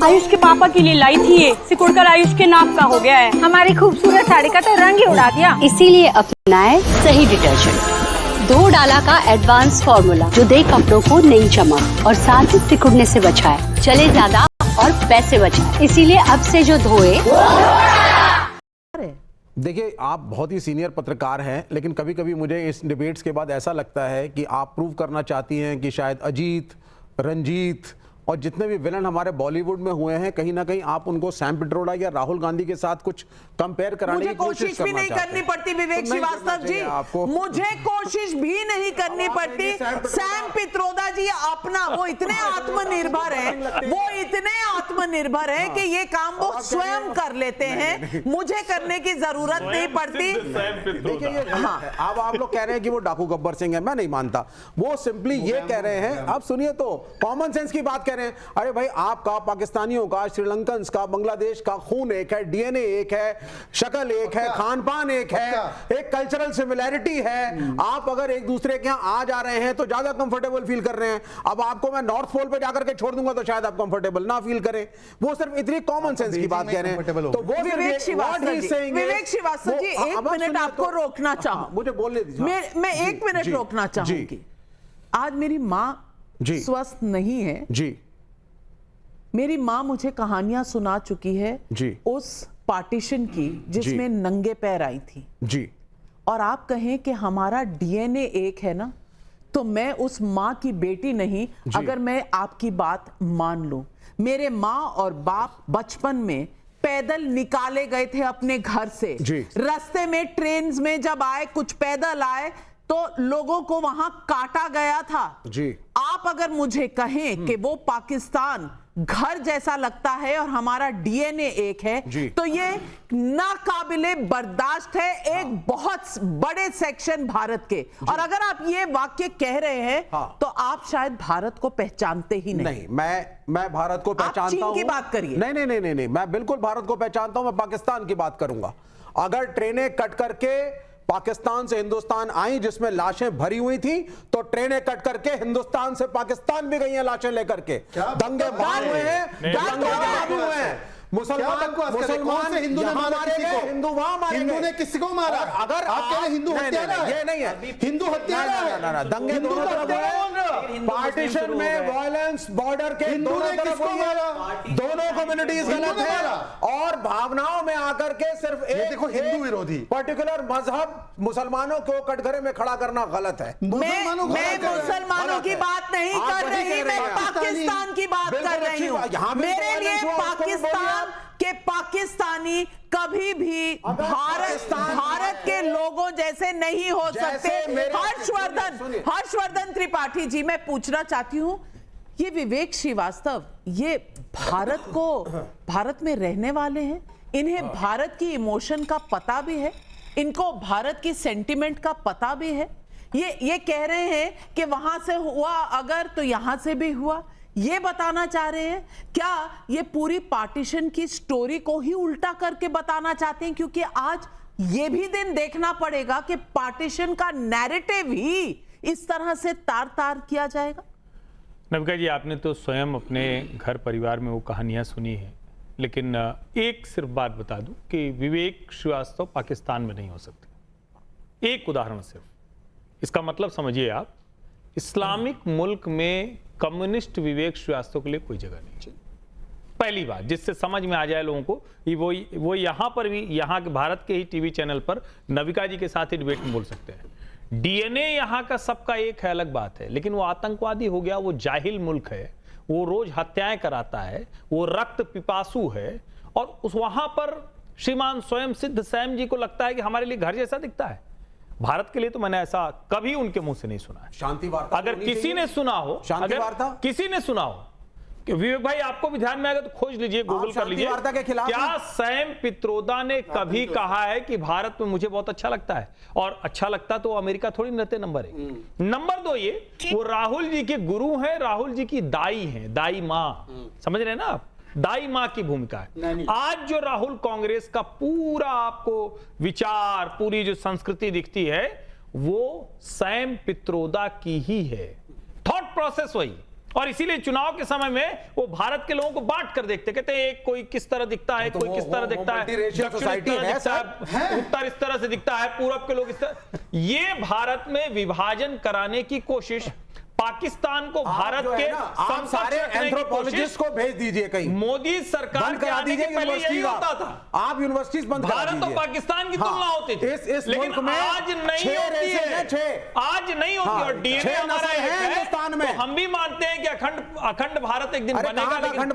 आयुष के पापा के लिए लाई थी, ये सिकुड़कर आयुष के नाक का हो गया है। हमारी खूबसूरत साड़ी का तो रंग ही उड़ा दिया। इसीलिए अपनाए सही डिटर्जेंट, 2 डाला का एडवांस फॉर्मूला जो दे कपड़ों को नई चमक और साथ ही सिकुड़ने से बचाए, चले ज्यादा और पैसे बचाए। इसीलिए अब से जो धोए। देखिए, आप बहुत ही सीनियर पत्रकार हैं, लेकिन कभी कभी मुझे इस डिबेट्स के बाद ऐसा लगता है कि आप प्रूव करना चाहती हैं कि शायद अजीत, रंजीत और जितने भी विलन हमारे बॉलीवुड में हुए हैं, कहीं ना कहीं आप उनको सैम पिट्रोडा या राहुल गांधी के साथ कुछ कंपेयर कराने की कोशिश भी नहीं करनी पड़ती विवेक श्रीवास्तव जी, मुझे कोशिश भी नहीं करनी पड़ती। सैम पित्रोदा जी अपना वो इतने आत्मनिर्भर हैं, वो इतने आत्मनिर्भर है कि ये काम वो स्वयं कर लेते हैं, मुझे करने की जरूरत नहीं पड़ती। देखिए, अब आप लोग कह रहे हैं कि वो डाकू गब्बर सिंह है, मैं नहीं मानता। वो सिंपली ये कह रहे हैं, आप सुनिए तो, कॉमन सेंस की बात कह रहे हैं। अरे भाई, आपका, पाकिस्तानियों का, श्रीलंकन का, बांग्लादेश का खून एक है, डीएनए एक है, शक्ल एक है, खान पान एक है, एक कल्चरल सिमिलैरिटी है। आप अगर एक दूसरे के यहाँ आ जा रहे हैं तो ज्यादा कंफर्टेबल फील कर रहे हैं। अब आपको मैं नॉर्थ पोल पे जाकर के छोड़ दूंगा तो शायद आप कंफर्टेबल ना फील करें। वो सिर्फ इतनी कॉमन सेंस की बात कह रहे हैं। तो वो विवेक श्रीवास्तव जी, 1 मिनट आपको रोकना चाहूं, मुझे बोलने दीजिए। मैं 1 मिनट रोकना चाहूंगी। आज मेरी माँ स्वस्थ नहीं है जी। मेरी माँ मुझे कहानियां सुना चुकी है जी उस पार्टीशन की जिसमें नंगे पैर आई थी जी। और आप कहें कि हमारा डीएनए एक है ना, तो मैं उस माँ की बेटी नहीं अगर मैं आपकी बात मान लूं। मेरे माँ और बाप बचपन में पैदल निकाले गए थे अपने घर से, रास्ते में ट्रेन में जब आए, कुछ पैदल आए तो लोगों को वहां काटा गया था जी। आप अगर मुझे कहें कि वो पाकिस्तान घर जैसा लगता है और हमारा डीएनए एक है, तो ये नाकाबिले बर्दाश्त है एक बहुत बड़े सेक्शन भारत के। और अगर आप ये वाक्य कह रहे हैं तो आप शायद भारत को पहचानते ही नहीं। मैं भारत को पहचानता हूं। की बात करिए। नहीं, मैं बिल्कुल भारत को पहचानता हूं। मैं पाकिस्तान की बात करूंगा। अगर ट्रेनें कट करके पाकिस्तान से हिंदुस्तान आई जिसमें लाशें भरी हुई थी, तो ट्रेनें कट करके हिंदुस्तान से पाकिस्तान भी गई हैं लाशें लेकर के। दंगे बाहर हुए हैं, मुसलमान हिंदू ने मारा, हिंदू वहां मारे, हिंदू ने किसी को मारा? अगर आप कह रहे हिंदू हत्यारा है, ये नहीं है हिंदू हत्यारा है, दंगे दोनों तरफ हुए, पार्टीशन में वायलेंस बॉर्डर के दोनों तरफ हुई है, दोनों कम्युनिटीज गलत है और भावनाओं में आकर के सिर्फ एक देखो हिंदू विरोधी पर्टिकुलर मजहब मुसलमानों को कटघरे में खड़ा करना गलत है। मैं मुसलमानों की बात नहीं कर रही, मैं पाकिस्तान की बात कर रही हूँ। मेरे लिए पाकिस्तान के पाकिस्तानी कभी भी भारत के लोगों जैसे नहीं हो सकते। हर्षवर्धन त्रिपाठी जी, मैं पूछना चाहती हूं, ये विवेक श्रीवास्तव ये भारत में रहने वाले हैं, इन्हें भारत की इमोशन का पता भी है, इनको भारत की सेंटिमेंट का पता भी है। ये कह रहे हैं कि वहां से हुआ अगर तो यहां से भी हुआ, ये बताना चाह रहे हैं क्या? ये पूरी पार्टीशन की स्टोरी को ही उल्टा करके बताना चाहते हैं? क्योंकि आज ये भी दिन देखना पड़ेगा कि पार्टीशन का नैरेटिव ही इस तरह से तार तार किया जाएगा। नविका जी, आपने तो स्वयं अपने घर परिवार में वो कहानियां सुनी है, लेकिन एक सिर्फ बात बता दूं कि विवेक श्रीवास्तव पाकिस्तान में नहीं हो सकते। एक उदाहरण सिर्फ, इसका मतलब समझिए आप, इस्लामिक मुल्क में कम्युनिस्ट विवेक श्रीवास्तव के लिए कोई जगह नहीं। पहली बात जिससे समझ में आ जाए लोगों को, वो यहां पर भी, यहां के भारत के ही टीवी चैनल पर नविका जी के साथ ही डिबेट में बोल सकते हैं। डीएनए यहां का सबका एक है, अलग बात है, लेकिन वो आतंकवादी हो गया, वो जाहिल मुल्क है, वो रोज हत्याएं कराता है, वो रक्त पिपासु है, और उस वहां पर श्रीमान स्वयं सिद्ध सैम जी को लगता है कि हमारे लिए घर जैसा दिखता है। भारत के लिए तो मैंने ऐसा कभी उनके मुंह से नहीं सुना है। शांति वार्ता अगर किसी ने सुना हो, किसी ने सुना हो कि विवेक भाई आपको भी ध्यान में आएगा तो खोज लीजिए, गूगल कर लीजिए, क्या सैम पित्रोदा ने कभी कहा है कि भारत में मुझे बहुत अच्छा लगता है? और अच्छा लगता तो अमेरिका थोड़ी न रहते। नंबर 1। नंबर 2, ये वो राहुल जी के गुरु हैं, राहुल जी की दाई हैं, दाई माँ, समझ रहे हैं ना आप? दाई मां की भूमिका है। आज जो राहुल कांग्रेस का पूरा आपको विचार, पूरी जो संस्कृति दिखती है, वो सैम पित्रोदा की ही है, थॉट प्रोसेस वही। और इसीलिए चुनाव के समय में वो भारत के लोगों को बांट कर देखते, कहते हैं एक कोई किस तरह दिखता है, कोई किस तरह दिखता है, दक्षिण इस तरह दिखता है, उत्तर इस तरह से दिखता है, पूरब के लोग इस तरह। ये भारत में विभाजन कराने की कोशिश, पाकिस्तान को भारत के आप सारे एंथ्रोपोलॉजिस्ट को भेज दीजिए कहीं, मोदी सरकार के आने के पहले यही होता था, आप यूनिवर्सिटीज बंद करा दीजिए। भारत और पाकिस्तान की तुलना होती थी, लेकिन आज नहीं होती है, आज नहीं होती। और डीएनए हमारा है हिंदुस्तान में, तो हम भी मानते हैं कि अखंड भारत एक दिन बनेगा, लेकिन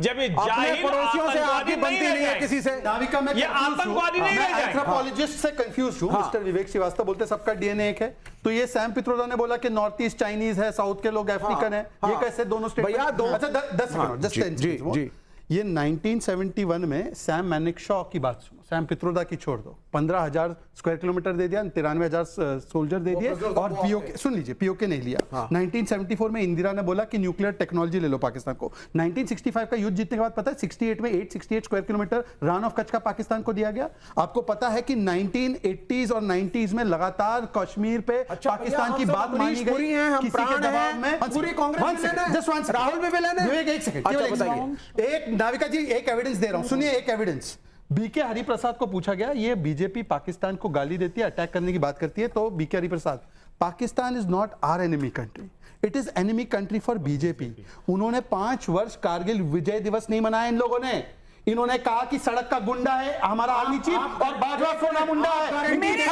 जब ये जाहिल पड़ोसियों से आपकी बनती नहीं है किसी से, नाविका में ये आतंकवादी नहीं रह जाएगा। एंथ्रोपोलॉजिस्ट से कंफ्यूज हूं। मिस्टर विवेक श्रीवास्तव बोलते सबका डीएनए एक है, तो ये सैम पित्रोदा ने बोला कि नॉर्थ ईस्ट चाइनीज है, साउथ के लोग अफ्रीकन है, ये कैसे दोनों स्टेट? भैया दो, अच्छा 10 सेकंड, जस्ट 10 सेकंड। ये 1971 में सैम मैनिकशॉ की बात सुनो, सैम पित्रोदा की छोड़ दो, 15,000 स्क्वायर किलोमीटर दे दिया, 93,000 सोल्जर दे दिए, और पीओके सुन लीजिए, पीओके नहीं लिया। 1974 में इंदिरा ने बोला कि न्यूक्लियर टेक्नोलॉजी ले लो पाकिस्तान को। 1965 का युद्ध जीतने के बाद पता है 68 में 868 square kilometre run of Kutch का पाकिस्तान को दिया गया। आपको पता है कि 1980s और 90s में लगातार कश्मीर पे पाकिस्तान की बात मानी गई, किसी के दबाव में पूरी कांग्रेस, राहुल भी विलेन, एक सेकंड, एक नाविका जी एक एविडेंस दे रहा हूं, सुनिए एक एविडेंस। बीके हरिप्रसाद को पूछा गया, ये बीजेपी पाकिस्तान को गाली देती है, अटैक करने की बात करती है, तो BK Hariprasad, Pakistan is not our enemy country, it is enemy country for BJP. उन्होंने 5 वर्ष कारगिल विजय दिवस नहीं मनाया इन लोगों ने। इन्होंने कहा कि सड़क का गुंडा है हमारा आर्मी चीफ और बाजवा सोना मुंडा है। मेरे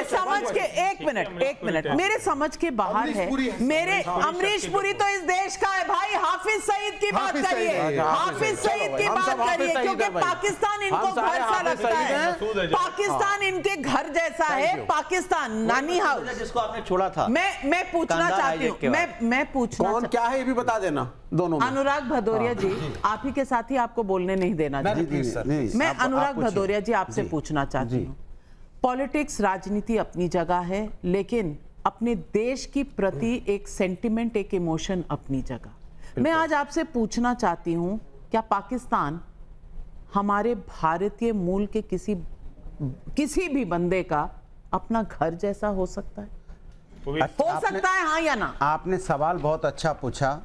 समझ के एक मिनट मेरे समझ के बाहर है। मेरे अमरीश पुरी तो इस देश का है भाई। हाफिज सईद की बात करिए, हाफिज सईद की बात करिए, क्योंकि पाकिस्तान इनको घर सा लगता है, पाकिस्तान इनके घर जैसा है, पाकिस्तान नानी हाउस जिसको आपने छोड़ा था। मैं पूछना चाहती हूँ, मैं पूछना कौन क्या है ये भी बता देना दोनों में। अनुराग भदौरिया जी, आप ही के साथ ही आपको बोलने नहीं देना चाहिए। मैं अनुराग भदौरिया जी आपसे पूछना चाहती हूँ, पॉलिटिक्स राजनीति अपनी जगह है, लेकिन अपने देश की प्रति एक सेंटिमेंट, एक इमोशन अपनी जगह। मैं आज आपसे पूछना चाहती हूँ, क्या पाकिस्तान हमारे भारतीय मूल के किसी भी बंदे का अपना घर जैसा हो सकता है? हो सकता है, हाँ या ना? आपने सवाल बहुत अच्छा पूछा,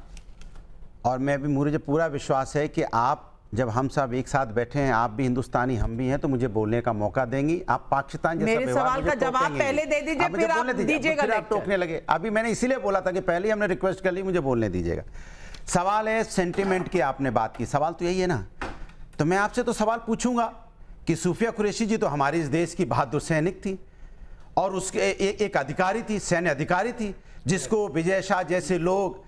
और मैं भी, मुझे पूरा विश्वास है कि आप जब हम सब एक साथ बैठे हैं, आप भी हिंदुस्तानी हम भी हैं, तो मुझे बोलने का मौका देंगी। आप पाकिस्तान जैसा मेरे सवाल का जवाब पहले दे दीजिए, फिर आप दीजिएगा, फिर आप टोकने लगे। अभी मैंने इसीलिए बोला था कि पहले हमने रिक्वेस्ट कर ली, मुझे बोलने दीजिएगा। सवाल है सेंटिमेंट की, आपने बात की, सवाल तो यही है ना। तो मैं आपसे तो सवाल पूछूंगा कि सूफिया कुरैशी जी तो हमारे इस देश की बहादुर सैनिक थी, और उसके एक अधिकारी थी, सैन्य अधिकारी थी, जिसको विजय शाह जैसे लोग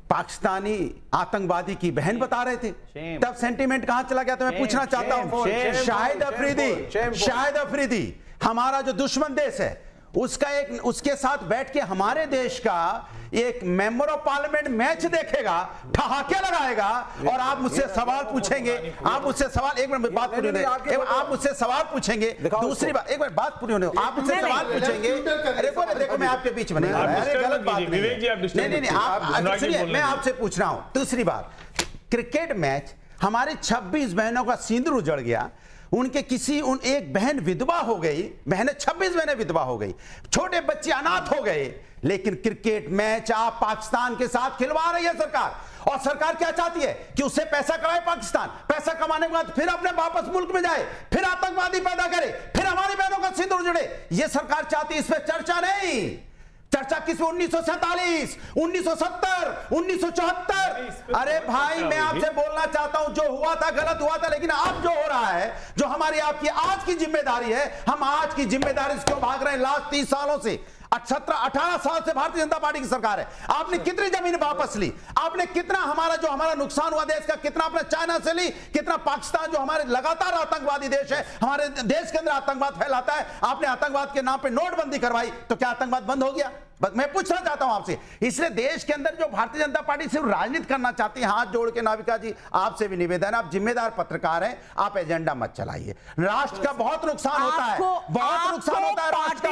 पाकिस्तानी आतंकवादी की बहन बता रहे थे। तब सेंटीमेंट कहां चला गया? तो मैं पूछना चाहता हूं, शाहिद अफरीदी हमारा जो दुश्मन देश है, उसके साथ बैठ के हमारे देश का एक मेंबर ऑफ पार्लियामेंट मैच देखेगा, ठहाके लगाएगा, और आप मुझसे सवाल पूछेंगे। आप मुझसे सवाल, एक मिनट बात पूरी होने, आप मुझसे सवाल पूछेंगे। दूसरी बात, एक मिनट बात पूरी होने, आप मुझसे सवाल पूछेंगे। देखो मैं आपके बीच में नहीं, गलत बात नहीं, आप सुनिए, मैं आपसे पूछ रहा हूं। दूसरी बात, क्रिकेट मैच, हमारे 26 बहनों का सिंदूर उजड़ गया, उनके एक बहन विधवा हो गई, बहनें 26 बहनें विधवा हो गई, छोटे बच्चे अनाथ हो गए, लेकिन क्रिकेट मैच आप पाकिस्तान के साथ खिलवा रही है सरकार। और सरकार क्या चाहती है कि उससे पैसा कमाए पाकिस्तान, पैसा कमाने के बाद फिर अपने वापस मुल्क में जाए, फिर आतंकवादी पैदा करे, फिर हमारी बहनों का सिंदूर जुड़े। यह सरकार चाहती है, इस पर चर्चा नहीं। चर्चा किस में? 1947, 1970, 1974। अरे भाई, मैं आपसे बोलना चाहता हूं, जो हुआ था गलत हुआ था, लेकिन अब जो हो रहा है, जो हमारी आपकी आज की जिम्मेदारी है, हम आज की जिम्मेदारी से क्यों भाग रहे हैं? लास्ट 30 सालों से, 18 साल से भारतीय जनता पार्टी की सरकार है। आपने कितनी जमीन वापस ली? आपने कितना हमारा नुकसान हुआ देश का, कितना आपने चाइना से ली, कितना पाकिस्तान जो हमारे लगातार आतंकवादी देश है, हमारे देश के अंदर आतंकवाद फैलाता है, आपने आतंकवाद के नाम पे नोटबंदी करवाई, तो क्या आतंकवाद बंद हो गया? बस मैं पूछना चाहता हूं आपसे। इसलिए देश के अंदर जो भारतीय जनता पार्टी सिर्फ राजनीति करना चाहती है, हाथ जोड़ के नाविका जी आपसे भी निवेदन है, आप जिम्मेदार पत्रकार हैं, आप एजेंडा मत चलाइए। राष्ट्र का बहुत नुकसान होता है, बहुत नुकसान होता है राष्ट्र का।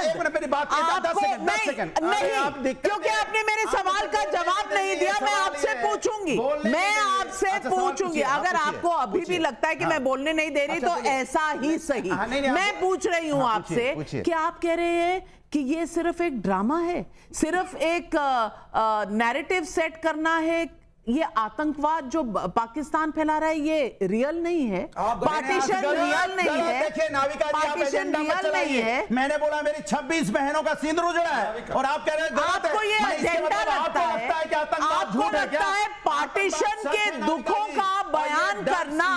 एक मिनट मेरी बात, 10 सेकंड नहीं, क्योंकि आपने मेरे सवाल का जवाब नहीं दिया। मैं आपसे पूछूंगी, मैं आपसे पूछूंगी। अगर आपको अभी भी लगता है कि मैं बोलने नहीं दे रही, तो ऐसा ही सही। मैं पूछ रही हूं आपसे कि आप कह रहे हैं कि ये सिर्फ एक ड्रामा है, सिर्फ एक नैरेटिव सेट करना है। ये आतंकवाद जो पाकिस्तान फैला रहा है ये रियल नहीं है, पार्टीशन रियल नहीं है, देखिए नाविका जी, आप पार्टीशन एजेंडा मत रियल नहीं चलाइए। है। मैंने बोला मेरी 26 बहनों का सिंदूर उजड़ा है और आप कह रहे हैं गलत है। आपको ये नहीं, इसके एजेंडा मतलब लगता आपको है, लगता है कि आतंकवाद आपको झूठ है क्या? लगता है पार्टीशन के दुखों का बयान करना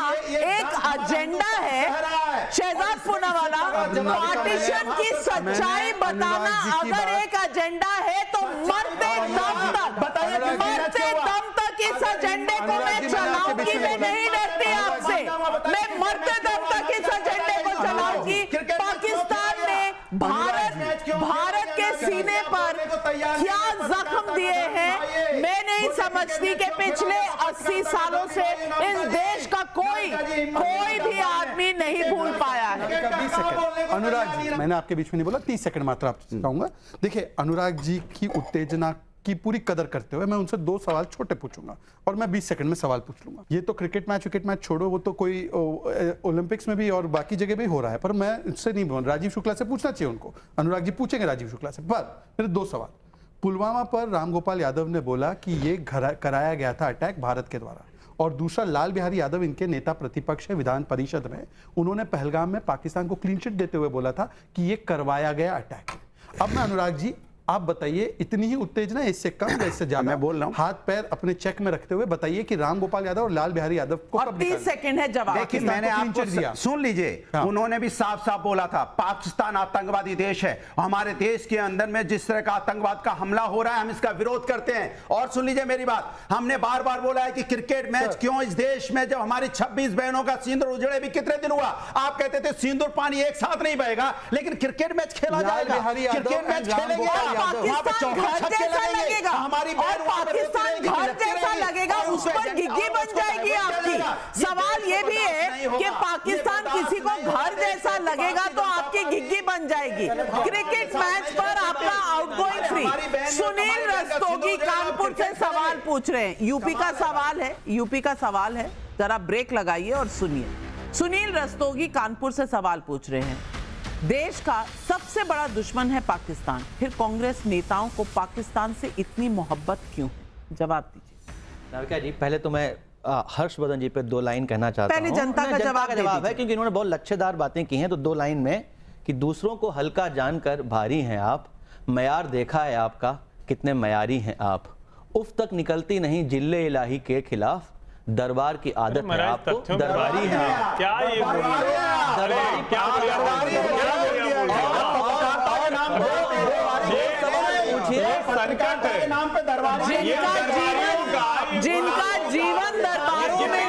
एक एजेंडा है। शहजाद पूनावाला, पार्टीशन की सच्चाई बताना अगर एक एजेंडा है तो मरते दम तक इस एजेंडे को मैं चलाऊंगी। मैं नहीं डरती आपसे, मैं मरते दम तक इस एजेंडे को चलाऊंगी। पाकिस्तान ने भारत के सीने पर क्या जख्म दिए हैं मैं नहीं समझती कि पिछले 80 सालों से इस देश का कोई भी आदमी नहीं भूल पाया है। 20 सेकंड अनुराग जी, मैंने आपके बीच में नहीं बोला, 30 सेकंड मात्र आपसे कहूंगा। देखिए अनुराग जी की उत्तेजना की पूरी कदर करते हुए मैं उनसे 2 सवाल छोटे पूछूंगा और मैं 20 सेकंड में सवाल पूछ लूंगा। ये तो क्रिकेट मैच छोड़ो, वो तो कोई ओलंपिक्स में भी और बाकी जगह भी हो रहा है, पर मैं इससे नहीं बोल। राजीव शुक्ला से पूछना चाहिए उनको, अनुराग जी पूछेंगे राजीव शुक्ला से। पर मेरे 2 सवाल। पुलवामा पर रामगोपाल यादव ने बोला कि ये कराया गया था अटैक भारत के द्वारा, और दूसरा लाल बिहारी यादव इनके नेता प्रतिपक्ष है विधान परिषद में, उन्होंने पहलगाम में पाकिस्तान को क्लीन चिट देते हुए बोला था कि ये करवाया गया अटैक है। अब मैं अनुराग जी आप बताइए, इतनी ही उत्तेजना इससे कम या इससे ज्यादा? मैं बोल रहा हूं, हाथ पैर अपने चेक में रखते हुए बताइए कि रामगोपाल यादव और लाल बिहारी यादव को और 30 सेकंड है जवाब। देखिए मैंने आपको सुन लीजिए, उन्होंने भी साफ साफ बोला था पाकिस्तान आतंकवादी देश है। हमारे देश के अंदर में जिस तरह का आतंकवाद का हमला हो रहा है हम इसका विरोध करते हैं। और सुन लीजिए मेरी बात, हमने बार बार बोला है कि क्रिकेट मैच क्यों इस देश में, जब हमारी 26 बहनों का सिंदूर उजड़े भी कितने दिन हुआ, आप कहते थे सिंदूर पानी एक साथ नहीं बहेगा, लेकिन क्रिकेट मैच खेला जाएगा, क्रिकेट मैच खेलेंगे, घर जैसा लगेगा, हमारी और पाकिस्तान घर जैसा लगेगा, उस पर गिग्गी बन जाएगी आपकी। सवाल ये भी है कि पाकिस्तान किसी को घर जैसा लगेगा तो आपकी गिग्गी बन जाएगी। क्रिकेट मैच पर आपका आउटगोइंग फ्री। सुनील रस्तोगी कानपुर से सवाल पूछ रहे हैं, यूपी का सवाल है, जरा ब्रेक लगाइए और सुनिए। सुनील रस्तोगी कानपुर से सवाल पूछ रहे हैं, देश का सबसे बड़ा दुश्मन है पाकिस्तान, फिर कांग्रेस नेताओं को पाकिस्तान से इतनी मोहब्बत क्यों है? जवाब दीजिए। नाविका जी, पहले तो मैं हर्षवर्धन जी पे 2 लाइन कहना चाहता हूं। पहले जनता का जवाब है, क्योंकि इन्होंने बहुत लच्छेदार बातें की हैं। तो 2 लाइन में कि दूसरों को हल्का जानकर भारी हैं आप, मयार देखा है आपका कितने मयारी हैं आप, उफ तक निकलती नहीं जिल्ले इलाही के खिलाफ, दरबार की आदत है आपको, दरबारी है आप। क्या ये दरबारी क्या जिनका जीवन दरबारों में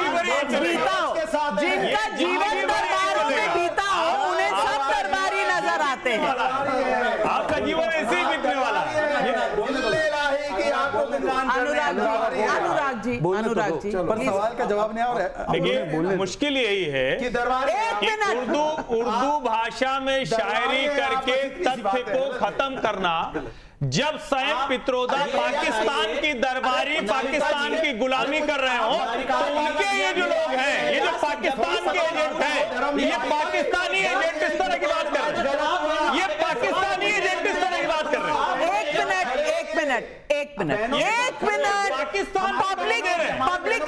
बीता हो, जिनका जीवन दरबारों में बीता हो, उन्हें सब दरबारी नजर आते हैं। आपका जीवन ऐसे ही बीतने वाला है। अनुराग जी पर सवाल का जवाब नहीं आ रहा है। देखिए मुश्किल यही है कि उर्दू भाषा में शायरी करके तथ्य को खत्म करना। जब सैम पित्रोदा पाकिस्तान की दरबारी, पाकिस्तान की गुलामी कर रहे हो, तो उनके ये जो लोग हैं, ये जो पाकिस्तान के एजेंट हैं, ये पाकिस्तानी एजेंट इस तरह की बात कर रहे हैं, ये पाकिस्तानी एजेंट इस तरह की बात कर रहे हैं। एक मिनट पब्लिक के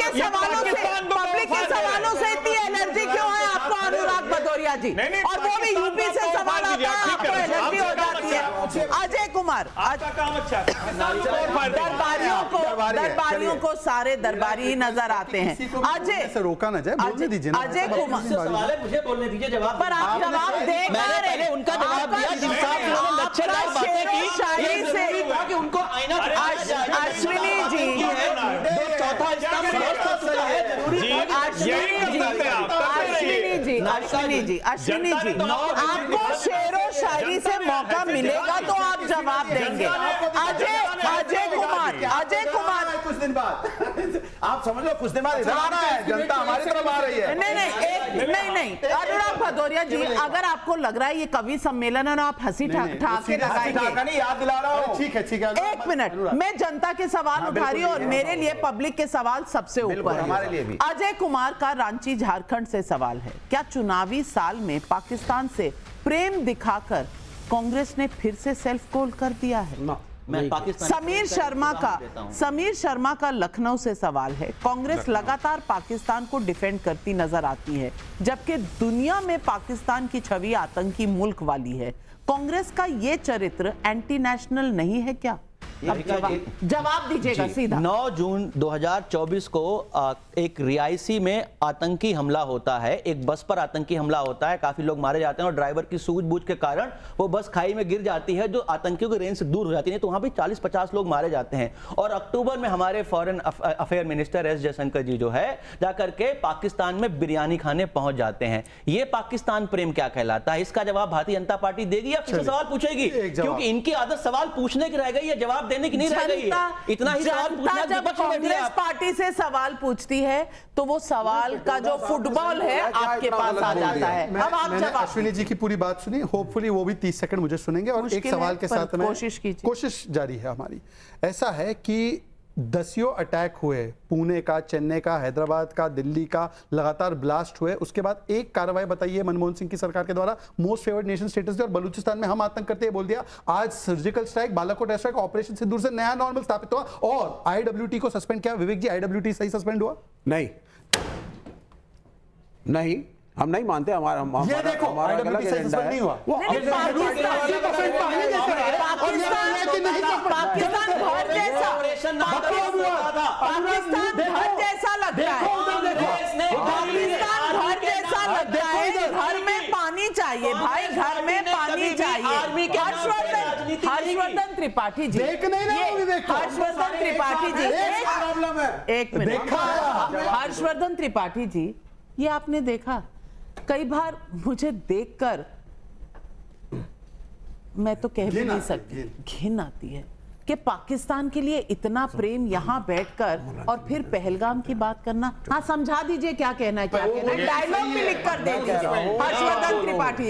सवालों से इतनी एनर्जी क्यों है आपको अनुराग भदौरिया जी? और वो भी यूपी से सवाल आता है, आपको एनर्जी हो जाती है। अजय कुमार, दरबारियों को सारे दरबारी ही नजर आते हैं। अजय से रोका ना जाए, बोलने दीजिए ना। अजय कुमार सवाल है, मुझे बोलने दीजिए, जवाब। पर आप जवाब दे मैंने उनका जवाब दिया, जिनका उन्होंने लच्छेदार बातें की, शायरी से कि उनको आईना अश्विनी जी, चौथा अश्विनी जी, आपको शेरो शायरी से मौका मिलेगा तो आप जवाब देंगे। अजय कुमार कुछ दिन बाद आप समझ लो, कुछ दिन बाद इधर आना है, जनता हमारी तरफ आ रही है। नहीं अनुराग भदौरिया जी, अगर आपको लग रहा है ये कवि सम्मेलन है ना, आप हंसी ठाके लगाएंगे, याद दिला रहा हूँ। ठीक है 1 मिनट, मैं जनता के सवाल उठा रही हूँ और मेरे लिए पब्लिक के सवाल सबसे ऊपर हमारे लिए भी। अजय कुमार का रांची झारखंड से सवाल है, क्या चुनावी साल में पाकिस्तान से प्रेम दिखाकर कांग्रेस ने फिर से सेल्फ गोल कर दिया है। मैं पाकिस्तान समीर शर्मा का लखनऊ से सवाल है। कांग्रेस लगातार पाकिस्तान को डिफेंड करती नजर आती है, जबकि दुनिया में पाकिस्तान की छवि आतंकी मुल्क वाली है। कांग्रेस का ये चरित्र एंटी नेशनल नहीं है क्या? जवाब दीजिएगा सीधा। 9 जून 2024 को एक रियासी में आतंकी हमला होता है, एक बस पर आतंकी हमला होता है, काफी लोग मारे जाते हैं और ड्राइवर की सूझबूझ के कारण वो बस खाई में गिर जाती है, जो आतंकियों की रेंज से दूर हो जाती है, तो वहां भी 40-50 लोग मारे जाते हैं। और अक्टूबर में हमारे foreign affair minister S Jaishankar ji जो है जाकर के पाकिस्तान में बिरयानी खाने पहुंच जाते हैं। ये पाकिस्तान प्रेम क्या कहलाता है? इसका जवाब भारतीय जनता पार्टी देगी या फिर सवाल पूछेगी? क्योंकि इनकी आदत सवाल पूछने की रह गई है, जवाब देने की नहीं रह गई है। इतना ही सवाल पूछना जब कांग्रेस पार्टी से सवाल पूछती है तो वो सवाल का जो फुटबॉल है आपके पास आ जाता है। अब आप मैंने जवाब अश्विनी जी की पूरी बात सुनी, होपफुली वो भी 30 सेकंड मुझे सुनेंगे और एक सवाल के साथ में कोशिश जारी है हमारी। ऐसा है कि दसियों अटैक हुए, पुणे का, चेन्नई का, हैदराबाद का, दिल्ली का, लगातार ब्लास्ट हुए, उसके बाद एक कार्रवाई बताइए मनमोहन सिंह की सरकार के द्वारा मोस्ट फेवर्ड नेशन स्टेटस दिया और बलूचिस्तान में हम आतंक करते हैं बोल दिया। आज surgical strike, Balakot air strike, operation Sindoor से नया नॉर्मल स्थापित हुआ और आईडब्ल्यूटी को सस्पेंड किया। विवेक जी, आईडब्ल्यूटी सही सस्पेंड हुआ? नहीं, हम नहीं मानते। हमारा ये देखो, अलग एजेंडा है। नहीं हुआ। पाकिस्तान घर जैसा लगता है। पाकिस्तान घर जैसा लगता है। घर में पानी चाहिए भाई, घर में पानी चाहिए। हर्षवर्धन त्रिपाठी जी, हर्षवर्धन त्रिपाठी जी, एक मिनट। हर्षवर्धन त्रिपाठी जी, ये आपने देखा, कई बार मुझे देखकर मैं तो कह भी नहीं सकती, घिन आती है कि पाकिस्तान के लिए इतना प्रेम यहां बैठकर और फिर पहलगाम की बात करना। हाँ, समझा दीजिए क्या कहना है, क्या कहना है, डायलॉग भी लिख कर दे दीजिए। हर्षवर्धन त्रिपाठी